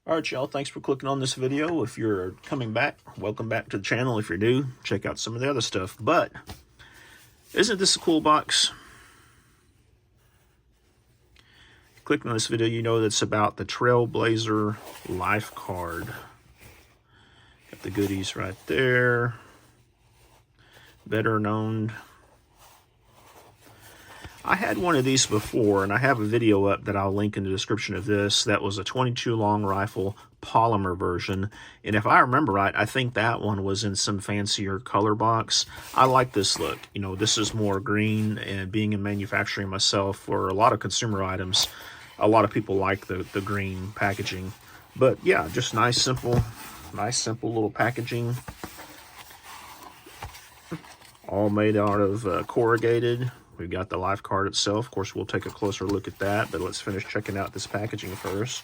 Alright, y'all, thanks for clicking on this video. If you're coming back, welcome back to the channel. If you're new, check out some of the other stuff. But isn't this a cool box? Clicking on this video, you know that's about the Trailblazer LifeCard. Got the goodies right there. Better known. I had one of these before, and I have a video up that I'll link in the description of this. That was a 22 long rifle polymer version. And if I remember right, I think that one was in some fancier color box. I like this look. You know, this is more green, and being in manufacturing myself for a lot of consumer items, a lot of people like the green packaging. But yeah, just nice simple little packaging. All made out of corrugated. We've got the LifeCard itself. Of course, we'll take a closer look at that, but let's finish checking out this packaging first.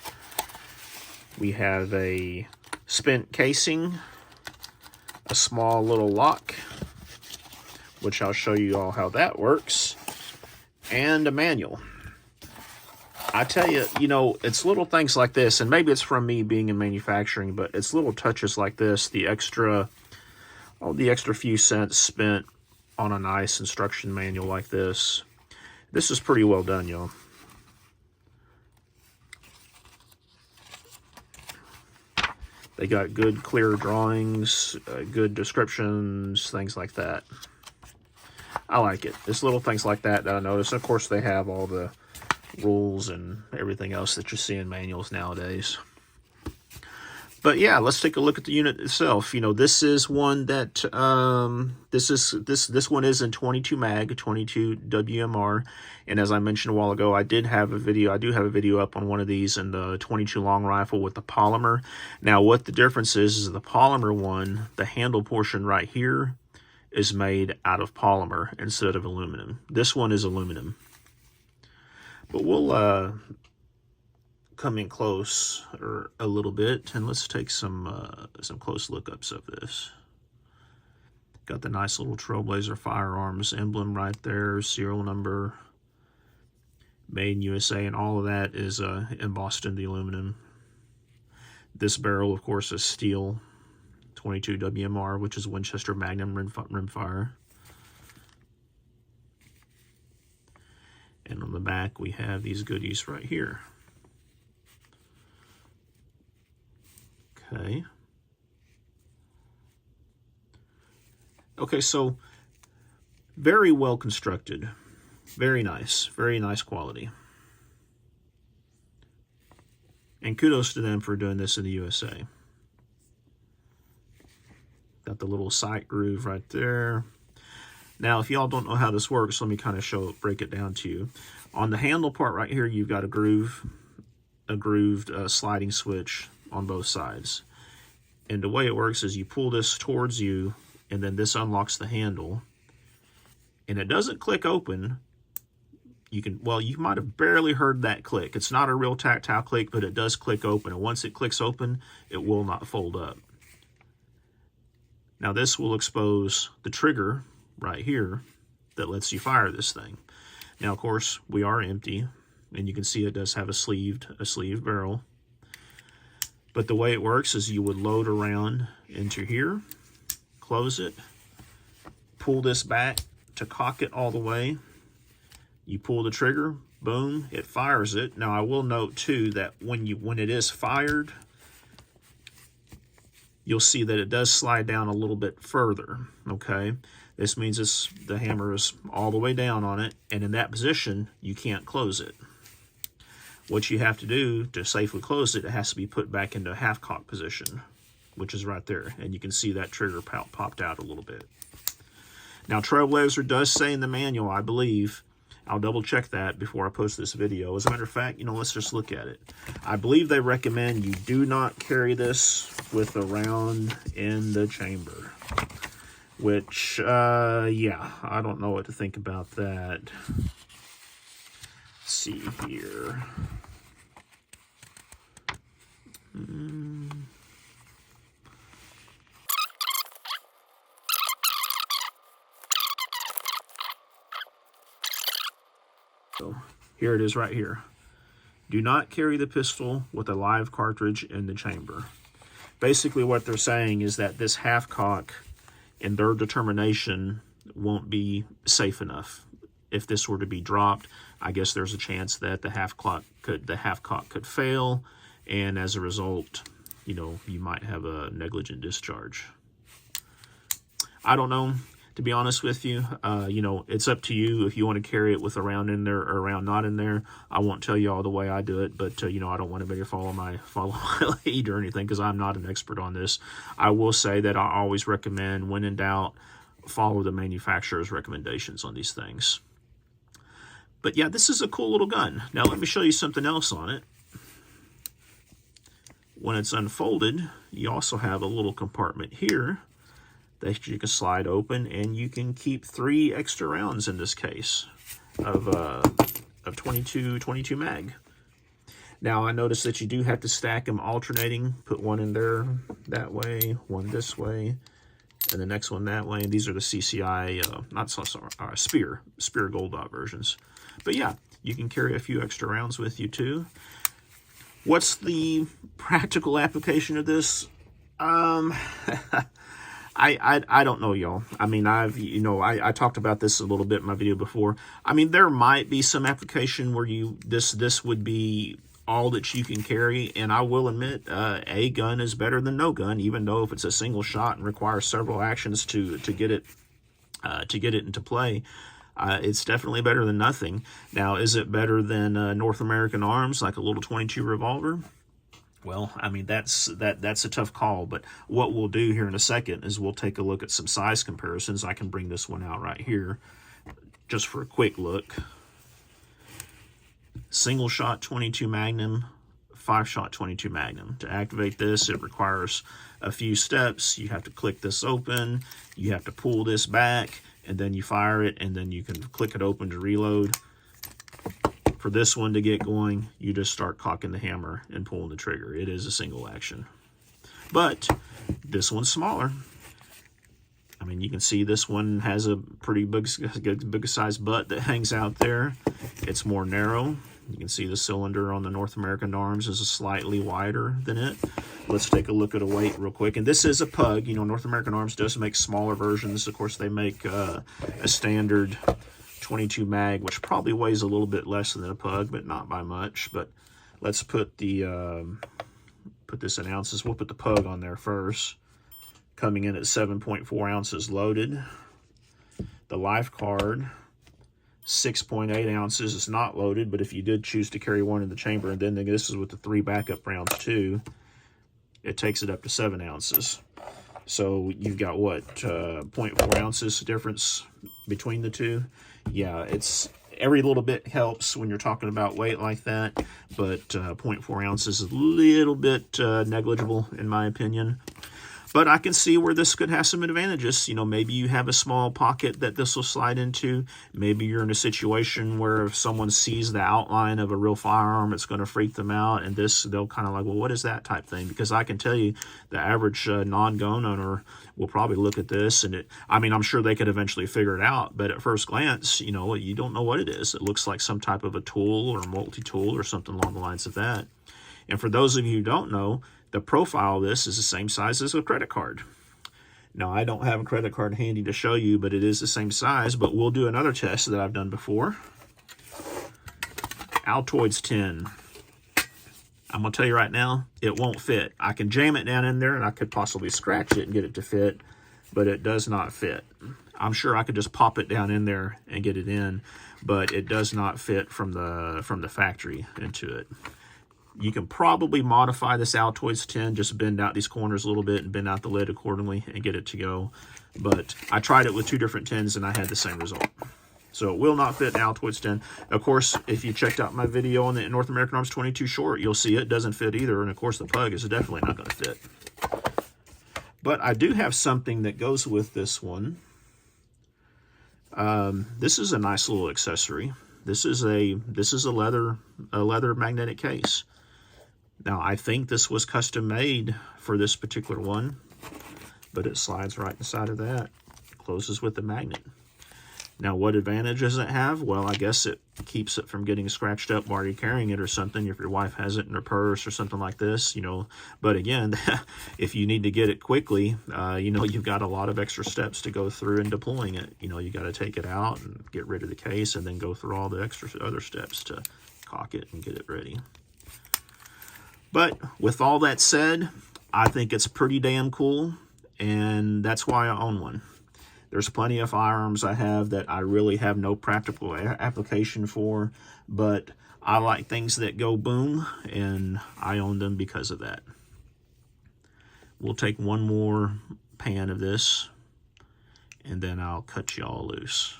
We have a spent casing, a small little lock, which I'll show you all how that works, and a manual. I tell you, you know, it's little things like this, and maybe it's from me being in manufacturing, but it's little touches like this, the extra few cents spent on a nice instruction manual like this. This is pretty well done, y'all. They got good, clear drawings, good descriptions, things like that. I like it. It's little things like that I notice. Of course, they have all the rules and everything else that you see in manuals nowadays. But yeah, let's take a look at the unit itself. You know, this is one that this one is in 22 mag, 22 WMR, and as I mentioned a while ago, I do have a video up on one of these in the 22 long rifle with the polymer. Now, what the difference is the polymer one, the handle portion right here is made out of polymer instead of aluminum. This one is aluminum. But we'll come in close or a little bit, and let's take some close lookups of this. Got the nice little Trailblazer Firearms emblem right there, serial number, made in USA, and all of that is embossed in the aluminum. This barrel, of course, is steel, 22 WMR, which is Winchester Magnum rimfire. And on the back, we have these goodies right here. Okay, so very well constructed, very nice quality. And kudos to them for doing this in the USA. Got the little sight groove right there. Now, if y'all don't know how this works, let me kind of break it down to you. On the handle part right here, you've got a grooved sliding switch on both sides. And the way it works is you pull this towards you, and then this unlocks the handle. And it doesn't click open. You might have barely heard that click. It's not a real tactile click, but it does click open. And once it clicks open, it will not fold up. Now this will expose the trigger right here that lets you fire this thing. Now, of course, we are empty, and you can see it does have a sleeved barrel. But the way it works is you would load around into here, close it, pull this back to cock it all the way. You pull the trigger, boom, it fires it. Now, I will note too that when it is fired, you'll see that it does slide down a little bit further, okay? This means the hammer is all the way down on it, and in that position, you can't close it. What you have to do to safely close it, it has to be put back into a half cock position, which is right there. And you can see that trigger popped out a little bit. Now, Trailblazer does say in the manual, I believe, I'll double check that before I post this video. As a matter of fact, you know, let's just look at it. I believe they recommend you do not carry this with a round in the chamber. Which, yeah, I don't know what to think about that. Let's see here. So here it is right here. Do not carry the pistol with a live cartridge in the chamber. Basically what they're saying is that this half cock, in their determination, won't be safe enough. If this were to be dropped, I guess there's a chance that the half cock could fail, and as a result, you know, you might have a negligent discharge. I don't know, to be honest with you. You know, it's up to you if you want to carry it with a round in there or a round not in there. I won't tell you all the way I do it, but you know, I don't want anybody to follow my lead or anything, because I'm not an expert on this. I will say that I always recommend, when in doubt, follow the manufacturer's recommendations on these things. But yeah, this is a cool little gun. Now let me show you something else on it. When it's unfolded, you also have a little compartment here that you can slide open, and you can keep 3 extra rounds in this case of 22 mag. Now I notice that you do have to stack them alternating. Put one in there that way, one this way, and the next one that way. And these are the CCI, Spear Gold Dot versions. But yeah, you can carry a few extra rounds with you too. What's the practical application of this? I don't know, y'all. I mean, I talked about this a little bit in my video before. I mean, there might be some application where this would be all that you can carry, and I will admit, a gun is better than no gun, even though if it's a single shot and requires several actions to get it into play. It's definitely better than nothing. Now, is it better than North American Arms, like a little 22 revolver? Well, I mean, that's a tough call, but what we'll do here in a second is we'll take a look at some size comparisons. I can bring this one out right here just for a quick look. Single shot 22 Magnum, 5-shot 22 Magnum. To activate this, it requires a few steps. You have to click this open, you have to pull this back, and then you fire it, and then you can click it open to reload. For this one to get going, you just start cocking the hammer and pulling the trigger. It is a single action. But this one's smaller. I mean, you can see this one has a pretty big size butt that hangs out there. It's more narrow. You can see the cylinder on the North American Arms is slightly wider than it. Let's take a look at a weight real quick. And this is a pug. You know, North American Arms does make smaller versions. Of course, they make a standard 22 mag, which probably weighs a little bit less than a pug, but not by much. But let's put the put this in ounces. We'll put the pug on there first, coming in at 7.4 ounces loaded. The LifeCard, 6.8 ounces, is not loaded, but if you did choose to carry one in the chamber, and then this is with the 3 backup rounds too, it takes it up to 7 ounces. So you've got what, 0.4 ounces difference between the two. Yeah, it's every little bit helps when you're talking about weight like that, but 0.4 ounces is a little bit negligible in my opinion. But I can see where this could have some advantages. You know, maybe you have a small pocket that this will slide into. Maybe you're in a situation where if someone sees the outline of a real firearm, it's going to freak them out. And this, they'll kind of like, well, what is that type thing? Because I can tell you the average non-gun owner will probably look at this. And I mean, I'm sure they could eventually figure it out. But at first glance, you know, you don't know what it is. It looks like some type of a tool or a multi-tool or something along the lines of that. And for those of you who don't know, the profile of this is the same size as a credit card. Now, I don't have a credit card handy to show you, but it is the same size. But we'll do another test that I've done before. Altoids 10. I'm going to tell you right now, it won't fit. I can jam it down in there, and I could possibly scratch it and get it to fit, but it does not fit. I'm sure I could just pop it down in there and get it in, but it does not fit from the factory into it. You can probably modify this Altoids 10, just bend out these corners a little bit and bend out the lid accordingly and get it to go. But I tried it with 2 different 10s and I had the same result. So it will not fit an Altoids 10. Of course, if you checked out my video on the North American Arms 22 short, you'll see it doesn't fit either. And of course, the pug is definitely not going to fit. But I do have something that goes with this one. This is a nice little accessory. This is a leather magnetic case. Now, I think this was custom made for this particular one, but it slides right inside of that. It closes with the magnet. Now, what advantage does it have? Well, I guess it keeps it from getting scratched up while you're carrying it or something, if your wife has it in her purse or something like this, you know. But again, if you need to get it quickly, you know, you've got a lot of extra steps to go through in deploying it. You know, you got to take it out and get rid of the case and then go through all the extra other steps to cock it and get it ready. But with all that said, I think it's pretty damn cool, and that's why I own one. There's plenty of firearms I have that I really have no practical application for, but I like things that go boom, and I own them because of that. We'll take one more pan of this, and then I'll cut you all loose.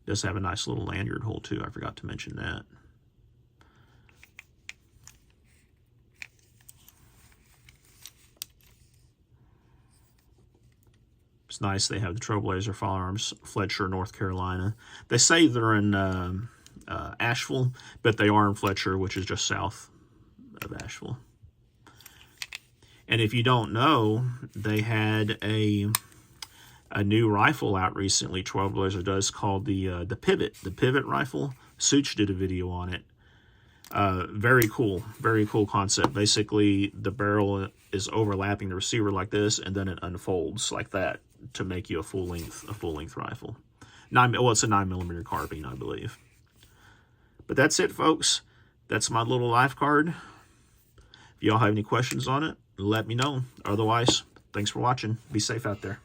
It does have a nice little lanyard hole too, I forgot to mention that. It's nice they have the Trailblazer Firearms, Fletcher, North Carolina. They say they're in Asheville, but they are in Fletcher, which is just south of Asheville. And if you don't know, they had a new rifle out recently, Trailblazer does, called the Pivot rifle. Such did a video on it. Very cool concept. Basically, the barrel is overlapping the receiver like this, and then it unfolds like that to make you a full length rifle. Well, it's a 9mm carbine, I believe. But that's it, folks. That's my little LifeCard. If y'all have any questions on it, let me know. Otherwise, thanks for watching. Be safe out there.